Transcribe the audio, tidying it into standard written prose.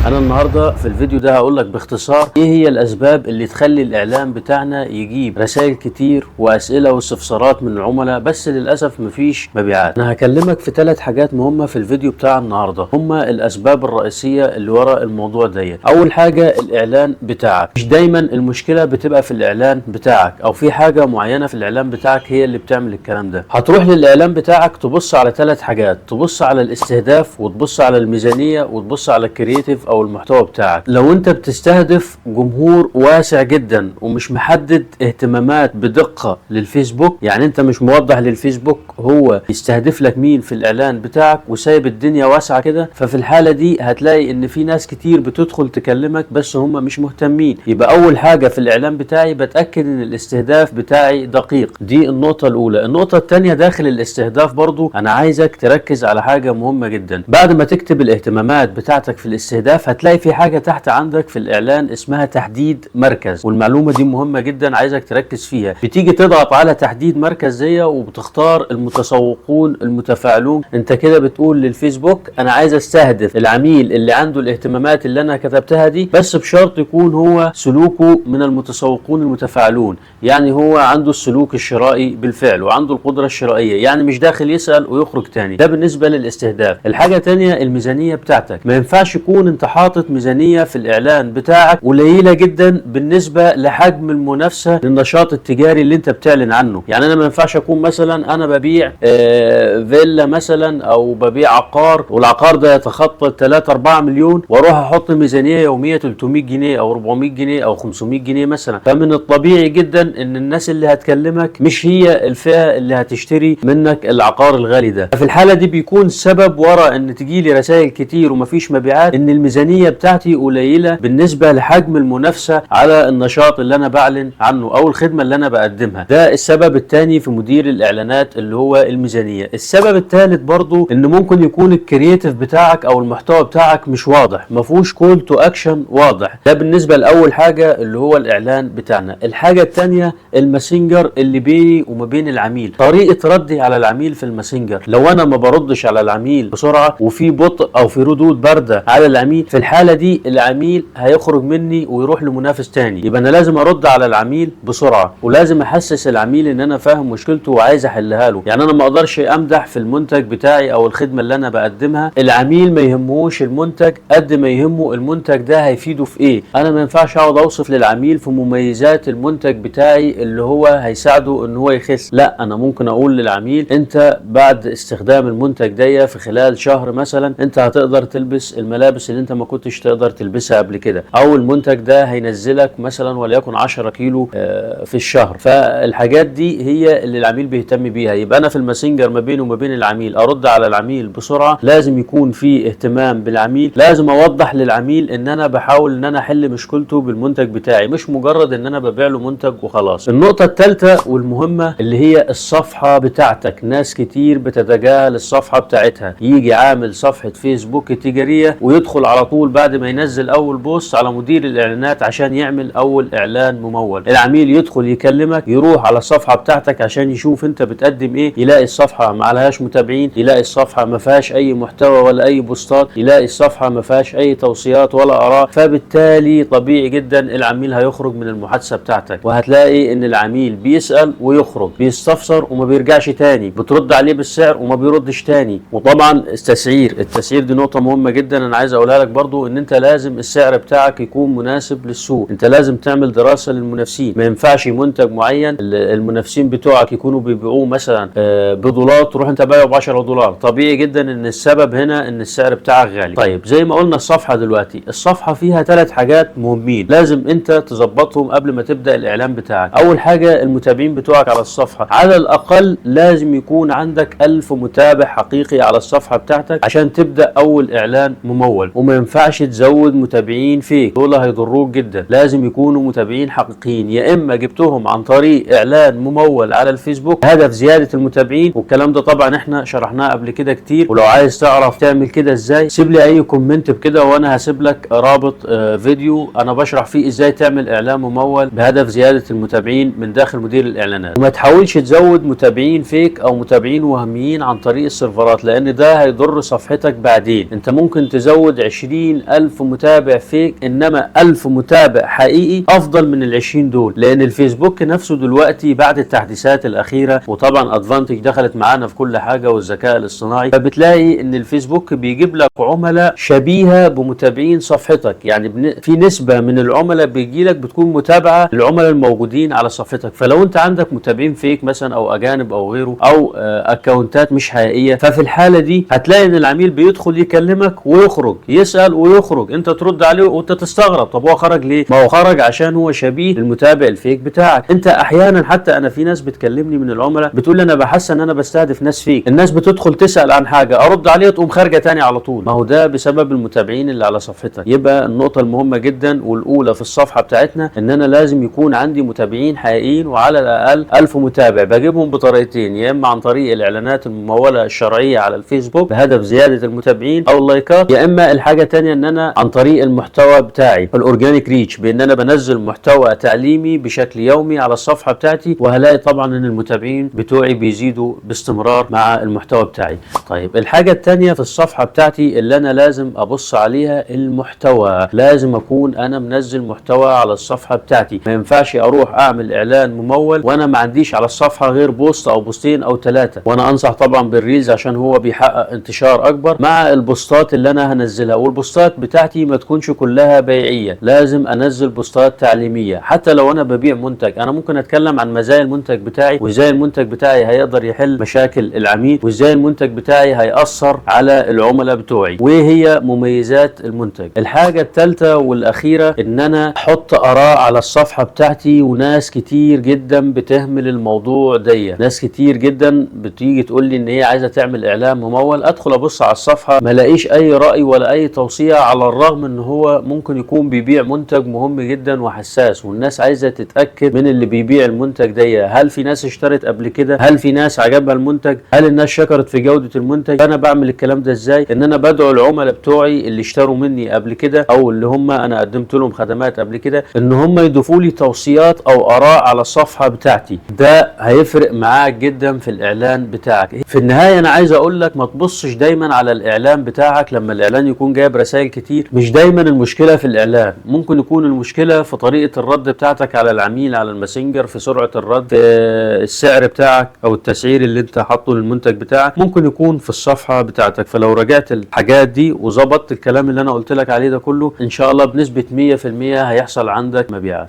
انا النهارده في الفيديو ده هقول لك باختصار ايه هي الاسباب اللي تخلي الاعلان بتاعنا يجيب رسائل كتير واسئله واستفسارات من العملاء بس للاسف مفيش مبيعات. انا هكلمك في 3 حاجات مهمه في الفيديو بتاع النهارده، هما الاسباب الرئيسيه اللي ورا الموضوع ده. اول حاجه الاعلان بتاعك. مش دايما المشكله بتبقى في الاعلان بتاعك او في حاجه معينه في الاعلان بتاعك هي اللي بتعمل الكلام ده. هتروح للاعلان بتاعك تبص على 3 حاجات، تبص على الاستهداف وتبص على الميزانيه وتبص على الكرييتيف او المحتوى بتاعك. لو انت بتستهدف جمهور واسع جدا ومش محدد اهتمامات بدقة للفيسبوك، يعني انت مش موضح للفيسبوك هو يستهدف لك مين في الاعلان بتاعك وسايب الدنيا واسعة كده، ففي الحالة دي هتلاقي ان في ناس كتير بتدخل تكلمك بس هم مش مهتمين. يبقى اول حاجة في الاعلان بتاعي بتأكد ان الاستهداف بتاعي دقيق، دي النقطة الاولى. النقطة التانية داخل الاستهداف برضو انا عايزك تركز على حاجة مهمة جدا. بعد ما تكتب الاهتمامات بتاعتك في الاستهداف هتلاقي في حاجة تحت عندك في الإعلان اسمها تحديد مركز، والمعلومة دي مهمة جدا عايزك تركز فيها. بتيجي تضغط على تحديد مركز دي وبتختار المتسوقون المتفاعلون. انت كده بتقول للفيسبوك انا عايز استهدف العميل اللي عنده الاهتمامات اللي انا كتبتها دي، بس بشرط يكون هو سلوكه من المتسوقون المتفاعلون، يعني هو عنده السلوك الشرائي بالفعل وعنده القدرة الشرائية، يعني مش داخل يسأل ويخرج تاني. ده بالنسبة للاستهداف. الحاجة تانية الميزانية بتاعتك. ما ينفعش يكون انت حاطط ميزانية في الإعلان بتاعك قليلة جدا بالنسبة لحجم المنافسة للنشاط التجاري اللي انت بتعلن عنه. يعني انا ما ينفعش اكون مثلا انا ببيع فيلا مثلا او ببيع عقار والعقار ده يتخطى 3-4 مليون واروح احط ميزانية يومية 300 جنيه او 400 جنيه او 500 جنيه مثلا. فمن الطبيعي جدا ان الناس اللي هتكلمك مش هي الفئة اللي هتشتري منك العقار الغالي ده. في الحالة دي بيكون سبب ورا ان تجيلي رسائل كتير ومفيش مبيعات ان الميزانية بتاعتي قليلة بالنسبة لحجم المنافسة على النشاط اللي انا بعلن عنه او الخدمة اللي انا بقدمها. ده السبب الثاني في مدير الاعلانات اللي هو الميزانية. السبب الثالث برضو ان ممكن يكون الكرييتيف بتاعك او المحتوى بتاعك مش واضح، مفهوش كول تو اكشن واضح. ده بالنسبة لاول حاجة اللي هو الاعلان بتاعنا. الحاجة الثانية الماسنجر اللي بيني وما بين العميل، طريقة ردي على العميل في الماسنجر. لو انا ما بردش على العميل بسرعة وفي بطء او في ردود باردة على العميل، في الحالة دي العميل هيخرج مني ويروح لمنافس تاني. يبقى انا لازم ارد على العميل بسرعة ولازم احسس العميل ان انا فاهم مشكلته وعايز احلها له. يعني انا ما اقدرش امدح في المنتج بتاعي او الخدمة اللي انا بقدمها، العميل ما يهموش المنتج قد ما يهمه المنتج ده هيفيده في ايه. انا ما ينفعش اقعد اوصف للعميل في مميزات المنتج بتاعي اللي هو هيساعده ان هو يخس، لا، انا ممكن اقول للعميل انت بعد استخدام المنتج ده في خلال شهر مثلا انت هتقدر تلبس الملابس اللي انت ما كنتش تقدر تلبسها قبل كده، او المنتج ده هينزلك مثلا وليكن 10 كيلو في الشهر. فالحاجات دي هي اللي العميل بيهتم بيها. يبقى انا في الماسنجر ما بينه وما بين العميل ارد على العميل بسرعة، لازم يكون في اهتمام بالعميل، لازم اوضح للعميل ان انا بحاول ان انا احل مشكلته بالمنتج بتاعي، مش مجرد ان انا ببيع له منتج وخلاص. النقطة الثالثة والمهمة اللي هي الصفحة بتاعتك. ناس كتير بتتجاهل الصفحة بتاعتها، يجي عامل صفحة فيسبوك تجارية ويدخل على طول بعد ما ينزل اول بوست على مدير الاعلانات عشان يعمل اول اعلان ممول. العميل يدخل يكلمك يروح على الصفحة بتاعتك عشان يشوف انت بتقدم ايه، يلاقي الصفحة ما عليهاش متابعين، يلاقي الصفحة ما فيهاش اي محتوى ولا اي بوستات، يلاقي الصفحة ما فيهاش اي توصيات ولا اراء. فبالتالي طبيعي جدا العميل هيخرج من المحادثة بتاعتك، وهتلاقي ان العميل بيسأل ويخرج، بيستفسر وما بيرجعش تاني، بترد عليه بالسعر وما بيردش تاني. وطبعا التسعير دي نقطة مهمة جدا انا عايز اقولها لك برضو، ان انت لازم السعر بتاعك يكون مناسب للسوق. انت لازم تعمل دراسة للمنافسين. ما ينفعش منتج معين المنافسين بتوعك يكونوا بيبيعوه مثلا بدولار تروح انت بايعه ب$10. طبيعي جدا ان السبب هنا ان السعر بتاعك غالي. طيب زي ما قلنا الصفحة دلوقتي، الصفحة فيها 3 حاجات مهمين لازم انت تظبطهم قبل ما تبدأ الاعلان بتاعك. اول حاجة المتابعين بتوعك على الصفحة، على الاقل لازم يكون عندك 1000 متابع حقيقي على الصفحة بتاعتك عشان تبدأ اول اعلان ممول. وما ينفعش تزود متابعين فيك، دول هيضروك جدا. لازم يكونوا متابعين حقيقيين، يا اما جبتهم عن طريق اعلان ممول على الفيسبوك هدف زيادة المتابعين، والكلام ده طبعا احنا شرحناه قبل كده كتير. ولو عايز تعرف تعمل كده ازاي سيب لي اي كومنت بكده وانا هسيب لك رابط فيديو انا بشرح فيه ازاي تعمل اعلان ممول بهدف زيادة المتابعين من داخل مدير الاعلانات. وما تحاولش تزود متابعين فيك او متابعين وهميين عن طريق السيرفرات، لان ده هيضر صفحتك بعدين. انت ممكن تزود 20 20,000 متابع فيك، انما 1000 متابع حقيقي افضل من ال20 دول. لان الفيسبوك نفسه دلوقتي بعد التحديثات الاخيره، وطبعا ادفانتج دخلت معانا في كل حاجه والذكاء الاصطناعي، فبتلاقي ان الفيسبوك بيجيب لك عملاء شبيهه بمتابعين صفحتك. يعني في نسبه من العملاء بيجي لك بتكون متابعه للعملاء الموجودين على صفحتك. فلو انت عندك متابعين فيك مثلا او اجانب او غيره او اكونتات مش حقيقيه، ففي الحاله دي هتلاقي ان العميل بيدخل يكلمك ويخرج، يسال ويخرج، انت ترد عليه وانت تستغرب طب هو خرج ليه؟ ما هو خرج عشان هو شبيه للمتابع الفيك بتاعك. انت احيانا حتى انا في ناس بتكلمني من العملاء بتقول لي انا بحس ان انا بستهدف ناس فيك، الناس بتدخل تسال عن حاجه ارد عليها تقوم خارجه تاني على طول. ما هو ده بسبب المتابعين اللي على صفحتك. يبقى النقطه المهمه جدا والاولى في الصفحه بتاعتنا ان انا لازم يكون عندي متابعين حقيقيين، وعلى الاقل 1000 متابع. بجيبهم بطريقتين، يا اما عن طريق الاعلانات المموله الشرعيه على الفيسبوك بهدف زياده المتابعين او اللايكات، يا اما الحاجه الثانيه ان انا عن طريق المحتوى بتاعي الاورجانيك ريتش، بان انا بنزل محتوى تعليمي بشكل يومي على الصفحه بتاعتي، وهلاقي طبعا ان المتابعين بتوعي بيزيدوا باستمرار مع المحتوى بتاعي. طيب الحاجه الثانيه في الصفحه بتاعتي اللي انا لازم ابص عليها المحتوى. لازم اكون انا منزل محتوى على الصفحه بتاعتي. ما ينفعش اروح اعمل اعلان ممول وانا ما عنديش على الصفحه غير بوست او بوستين او 3. وانا انصح طبعا بالريلز عشان هو بيحقق انتشار اكبر مع البوستات اللي انا هنزلها. والبوستات بتاعتي ما تكونش كلها بيعيه، لازم انزل بوستات تعليميه. حتى لو انا ببيع منتج، انا ممكن اتكلم عن مزايا المنتج بتاعي، وازاي المنتج بتاعي هيقدر يحل مشاكل العميل، وازاي المنتج بتاعي هيأثر على العملاء بتوعي، وايه هي مميزات المنتج. الحاجه الثالثه والاخيره ان انا احط اراء على الصفحه بتاعتي. وناس كتير جدا بتهمل الموضوع ده، ناس كتير جدا بتيجي تقول لي ان هي عايزه تعمل اعلان ممول، ادخل ابص على الصفحه ما الاقيش اي راي ولا اي توصيه، على الرغم ان هو ممكن يكون بيبيع منتج مهم جدا وحساس، والناس عايزه تتاكد من اللي بيبيع المنتج ده هل في ناس اشترت قبل كده، هل في ناس عجبها المنتج، هل الناس شكرت في جوده المنتج. انا بعمل الكلام ده ازاي؟ ان انا بدعو العملاء بتوعي اللي اشتروا مني قبل كده او اللي هم انا قدمت لهم خدمات قبل كده ان هم يضيفوا لي توصيات او اراء على الصفحه بتاعتي. ده هيفرق معاك جدا في الاعلان بتاعك. في النهايه انا عايز اقول لك ما تبصش دايما على الاعلان بتاعك لما الاعلان يكون جايب رسائل كتير. مش دايما المشكله في الاعلان، ممكن يكون المشكله في طريقه الرد بتاعتك على العميل على الماسنجر، في سرعه الرد، في السعر بتاعك او التسعير اللي انت حاطه للمنتج بتاعك، ممكن يكون في الصفحه بتاعتك. فلو رجعت الحاجات دي وظبطت الكلام اللي انا قلت لك عليه ده كله، ان شاء الله بنسبه 100% هيحصل عندك مبيعات.